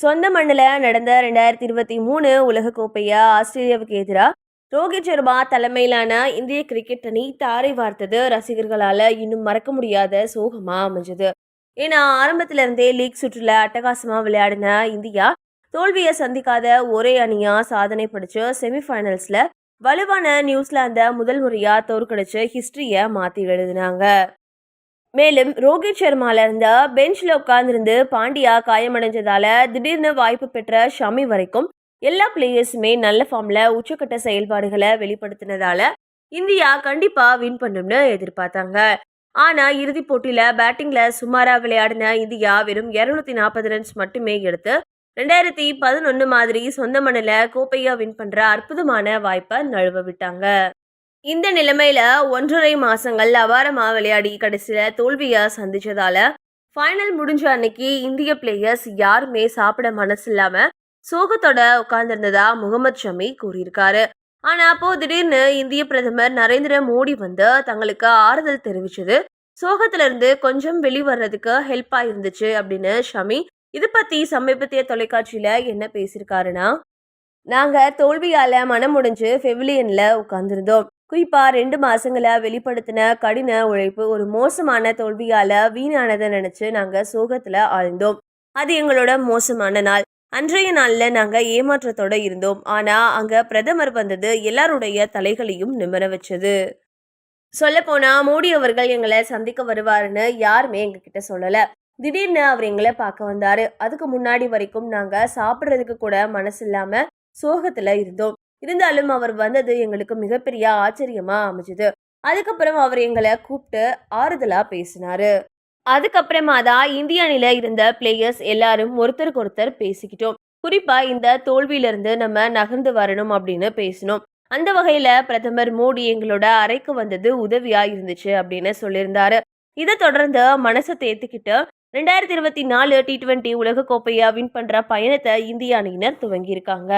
சொந்த மண்ணில் நடந்த 2023 உலகக்கோப்பையை ஆஸ்திரேலியாவுக்கு எதிராக ரோஹித் சர்மா தலைமையிலான இந்திய கிரிக்கெட் அணி தாரை வார்த்தது ரசிகர்களால் இன்னும் மறக்க முடியாத சோகமா அமைஞ்சது. ஏன்னா ஆரம்பத்துல இருந்தே லீக் சுற்றுல அட்டகாசமா விளையாடின இந்தியா தோல்வியை சந்திக்காத ஒரே அணியா சாதனை படிச்சு செமிஃபைனல்ஸ்ல வலுவான நியூசிலாந்த முதல் முறையா தோற்கடிச்சு ஹிஸ்டரிய மாத்தி எழுதினாங்க. மேலும் ரோஹித் சர்மால இருந்த பெஞ்ச்ல உட்கார்ந்திருந்து பாண்டியா காயமடைஞ்சதால திடீர்னு வாய்ப்பு பெற்ற ஷமி வரைக்கும் எல்லா பிளேயர்ஸுமே நல்ல ஃபார்ம்ல உச்சக்கட்ட செயல்பாடுகளை வெளிப்படுத்தினதால இந்தியா கண்டிப்பா வின் பண்ணும்னு எதிர்பார்த்தாங்க. ஆனா இறுதிப் போட்டியில பேட்டிங்ல சுமாரா விளையாடின இந்தியா வெறும் 240 ரன்ஸ் மட்டுமே எடுத்து 2011 மாதிரி சொந்த மண்ணில கோப்பையா வின் பண்ற அற்புதமான வாய்ப்பை நழுவ விட்டாங்க. இந்த நிலைமையில 1.5 மாசங்கள் அபாரமா விளையாடி கடைசியில தோல்வியை சந்திச்சதால ஃபைனல் முடிஞ்ச அன்னைக்கு இந்திய பிளேயர்ஸ் யாருமே சாப்பிட மனசு இல்லாம சோகத்தோட உட்கார்ந்திருந்ததா முகமது ஷமி கூறியிருக்காரு. ஆனா அப்போ திடீர்னு இந்திய பிரதமர் நரேந்திர மோடி வந்து தங்களுக்கு ஆறுதல் தெரிவிச்சது சோகத்துல இருந்து கொஞ்சம் வெளிவர்றதுக்கு ஹெல்ப்பா இருந்துச்சு அப்படின்னு ஷமி இது பத்தி சமீபத்திய தொலைக்காட்சியில என்ன பேசியிருக்காருன்னா, நாங்க தோல்வியால மனம் முடிஞ்சு பெவிலியன்ல உட்கார்ந்திருந்தோம். குறிப்பா 2 மாசங்களா வெளிப்படுத்தின கடின உழைப்பு ஒரு மோசமான தோல்வியால வீணானதை நினைச்சு நாங்க சோகத்துல ஆழ்ந்தோம். அது எங்களோட மோசமான நாள். அன்றைய நாள்ல நாங்க ஏமாற்றத்தோட இருந்தோம். ஆனா அங்க பிரதமர் வந்தது எல்லாருடைய தலைகளையும் நிமிர வச்சது. சொல்லப்போனா மோடி அவர்கள் எங்களை சந்திக்க வருவாருன்னு யாருமே எங்ககிட்ட சொல்லல. திடீர்னு அவர் எங்களை பார்க்க வந்தாரு. அதுக்கு முன்னாடி வரைக்கும் நாங்க சாப்பிட்றதுக்கு கூட மனசு இல்லாம சோகத்துல இருந்தோம். இருந்தாலும் அவர் வந்தது எங்களுக்கு மிகப்பெரிய ஆச்சரியமா அமைஞ்சது. அதுக்கப்புறம் அவர் எங்களை கூப்பிட்டு ஆறுதலா பேசினாரு. அதுக்கப்புறமா தான் இந்திய அணியில இருந்த பிளேயர்ஸ் எல்லாரும் ஒருத்தருக்கு ஒருத்தர் பேசிக்கிட்டோம். குறிப்பா இந்த தோல்வியிலிருந்து நம்ம நகர்ந்து வரணும் அப்படின்னு பேசினோம். அந்த வகையில பிரதமர் மோடி எங்களோட அறைக்கு வந்தது உதவியா இருந்துச்சு அப்படின்னு சொல்லியிருந்தாரு. இதை தொடர்ந்து மனசை தேத்திக்கிட்டு 2024 T20 உலகக்கோப்பையா வின் பண்ற பயணத்தை இந்திய அணியினர் துவங்கியிருக்காங்க.